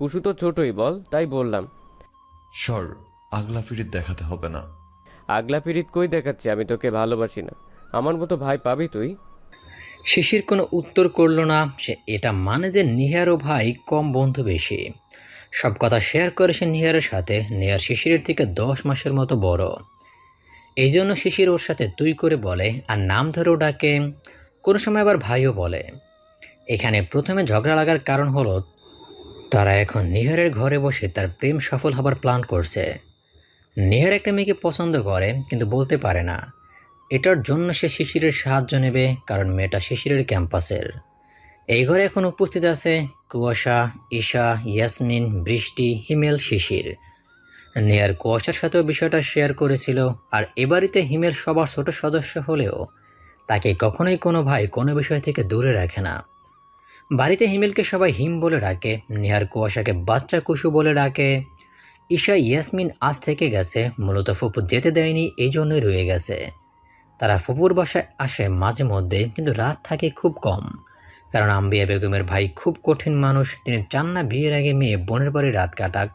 কুসু তো ছোটই বল, তাই বললাম। সর, আগলা পিরিত দেখাতে হবে না। আগলা পিরিত কই দেখাচ্ছি, আমি তোকে ভালোবাসি না। আমার মতো ভাই পাবি তুই? শিশির কোনো উত্তর করল না। সে এটা মানে যে নিহার ও ভাই কম বন্ধু বেশি। সব কথা শেয়ার করে সে নিহারের সাথে। নিহার শিশিরের থেকে 10 মাসের মতো বড়। এই জন্য শিশির ওর সাথে তুই করে বলে আর নাম ধরেও ডাকে। কোনো সময় আবার ভাইও বলে। এখানে প্রথমে ঝগড়া লাগার কারণ হলো তারা এখন নিহারের ঘরে বসে তার প্রেম সফল হবার প্ল্যান করছে। নিহার একটা মেয়েকে পছন্দ করে কিন্তু বলতে পারে না। এটার জন্য সে শিশিরের সাহায্য নেবে, কারণ মেয়েটা শিশিরের ক্যাম্পাসের। এই ঘরে এখন উপস্থিত আছে কুয়াশা, ঈশা, ইয়াসমিন, বৃষ্টি, হিমেল, শিশির। নেহার কুয়াশার সাথেও বিষয়টা শেয়ার করেছিল। আর এ বাড়িতে হিমেল সবার ছোট সদস্য হলেও তাকে কখনোই কোনো ভাই কোনো বিষয় থেকে দূরে রাখে না। বাড়িতে হিমেলকে সবাই হিম বলে ডাকে, নেহার কুয়াশাকে বাচ্চা কুসু বলে ডাকে। ঈশা, ইয়াসমিন আজ থেকে গেছে, মূলত ফুপু যেতে দেয়নি, এই জন্যই রয়ে গেছে। তারা ফুপুর বাসায় আসে মাঝে মধ্যে, কিন্তু রাত থাকে খুব কম। কারণ আম্বিয়া বেগমের ভাই খুব কঠিন মানুষ, তিনি চান না বিয়ের আগে মেয়ে বোনের বাড়ি রাত কাটাক।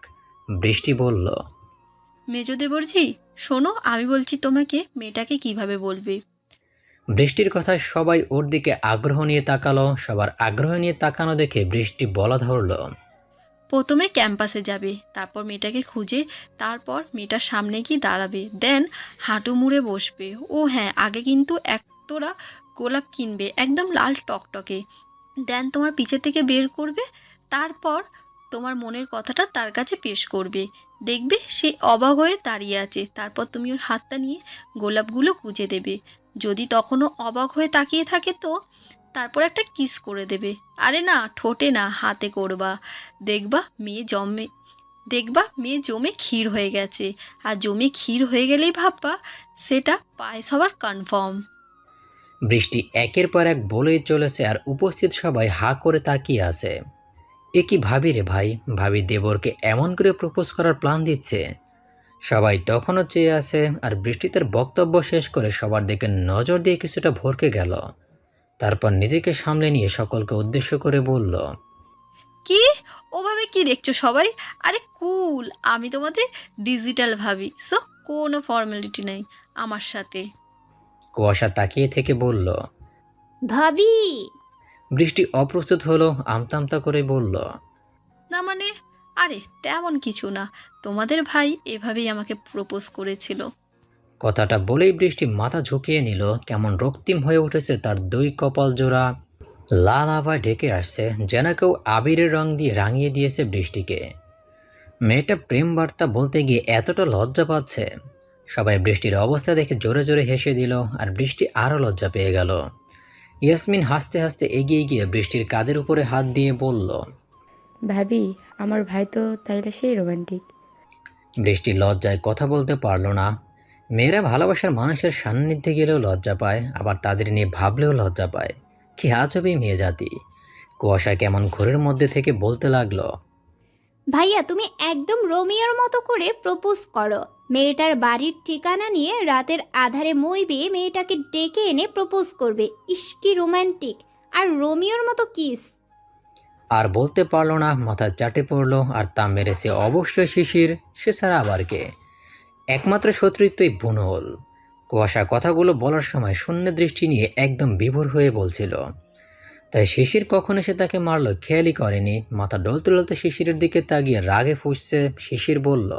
বৃষ্টি বলল, মেজো দেবরজি, শোনো, আমি বলছি তোমাকে মেয়েটাকে কিভাবে বলবে। বৃষ্টির কথায় সবাই ওর দিকে আগ্রহ নিয়ে তাকালো। সবার আগ্রহ নিয়ে তাকানো দেখে বৃষ্টি বলা ধরল, প্রথমে ক্যাম্পাসে যাবে, তারপর মেয়েটাকে খুঁজে, তারপর মেয়েটার সামনে গিয়ে দাঁড়াবে, দেন হাঁটু মুড়ে বসবে। ও হ্যাঁ, আগে কিন্তু একতোড়া গোলাপ কিনবে, একদম লাল টকটকে। দেন তোমার পিছে থেকে বের করবে, তারপর তোমার মনের কথাটা তার কাছে পেশ করবে। দেখবে সে অবাক হয়ে দাঁড়িয়ে আছে, তারপর তুমি ওর হাতটা নিয়ে গোলাপগুলো গুজে দেবে। যদি তখনও অবাক হয়ে তাকিয়ে থাকে তো তারপর একটা কিস করে দেবে। আরে না, ঠোঁটে না, হাতে করবা। দেখবা মেয়ে জমে দেখবা মেয়ে জমে ক্ষীর হয়ে গেছে। আর জমে ক্ষীর হয়ে গেলেই ভাববা সেটা পায়েস হবার কনফার্ম। বৃষ্টি একের পর এক বলেই চলেছে আর উপস্থিত সবাই হা করে তাকিয়ে আছে। এ কি ভাবি রে ভাই, ভাবি দেবরকে এমন করে প্রপোজ করার প্ল্যান দিচ্ছে। সবাই তখনও চেয়ে আছে আর বৃষ্টি তার বক্তব্য শেষ করে সবার দিকে নজর দিয়ে কিছুটা ভরকে গেল। তারপর নিজেকে সামলে নিয়ে সকলকে উদ্দেশ্য করে বলল, কি? ওভাবে কি দেখছো সবাই? আরে কুল, আমি তোমাদের ডিজিটাল ভাবি, সো কোনো ফর্মালিটি নেই আমার সাথে। কুয়াশা তাকিয়ে থেকে বলল। ভাবি। বৃষ্টি অপ্রস্তুত হলো, আমতা আমতা করে বলল, না মানে, আরে তেমন কিছু না, তোমাদের ভাই এভাবেই আমাকে প্রপোজ করেছিল। কথাটা বলেই বৃষ্টি মাথা ঝুঁকিয়ে নিল। কেমন রক্তিম হয়ে উঠেছে তার দুই কপাল জোড়া, লাল আভায় ঢেকে আসছে, যেন কেউ আবিরের রং দিয়ে রাঙিয়ে দিয়েছে বৃষ্টিকে। মেয়েটা প্রেম বার্তা বলতে গিয়ে এতটা লজ্জা পাচ্ছে। সবাই বৃষ্টির অবস্থা দেখে জোরে জোরে হেসে দিল আর বৃষ্টি আরও লজ্জা পেয়ে গেল। ইয়াসমিন হাসতে হাসতে এগিয়ে গিয়ে বৃষ্টির কাঁধের উপরে হাত দিয়ে বলল, ভাবি, আমার ভাই তো তাইলে সেই রোমান্টিক। বৃষ্টি লজ্জায় কথা বলতে পারল না। মেয়েরা ভালোবাসার মানুষের সান্নিধ্যে গেলেও লজ্জা পায়, আবার তাদের নিয়ে ভাবলেও লজ্জা পায়। কি আজবই মেয়ে জাতি। কুয়াশা কেমন ঘোরের মধ্যে থেকে বলতে লাগলো, ভাইয়া, তুমি একদম রোমিওর মতো করে প্রপোজ করো। মেয়েটার বাড়ির ঠিকানা নিয়ে রাতের আধারে মই বেয়ে মেয়েটাকে ডেকে এনে প্রপোজ করবে। ইস কি রোমান্টিক! আর রোমিওর মতো কিস। আর বলতে পারল না, মাথা চাটে পড়লো। আর তা মেরেছে অবশ্যই শিশির, সে ছাড়া আবার কে। একমাত্র শত্রুত্বই বুনল। কুয়াশা কথাগুলো বলার সময় শূন্য দৃষ্টি নিয়ে একদম বিভোর হয়ে বলছিল। তাই শিশির কখন এসে তাকে মারলো খেয়ালই করেনি। মাথা ডলতে ডলতে শিশিরের দিকে তাকিয়ে রাগে ফুঁসছে। শিশির বলল,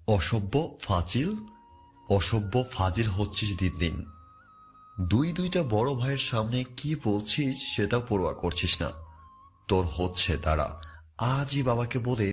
অসভ্য ফাজিল, অসভ্য ফাজিল হচ্ছিস দিন দিন। দুইটা বড় ভাইয়ের সামনে কি বলছিস সেটা পরোয়া করছিস না। তোর হচ্ছে, তারা আজই বাবাকে বলে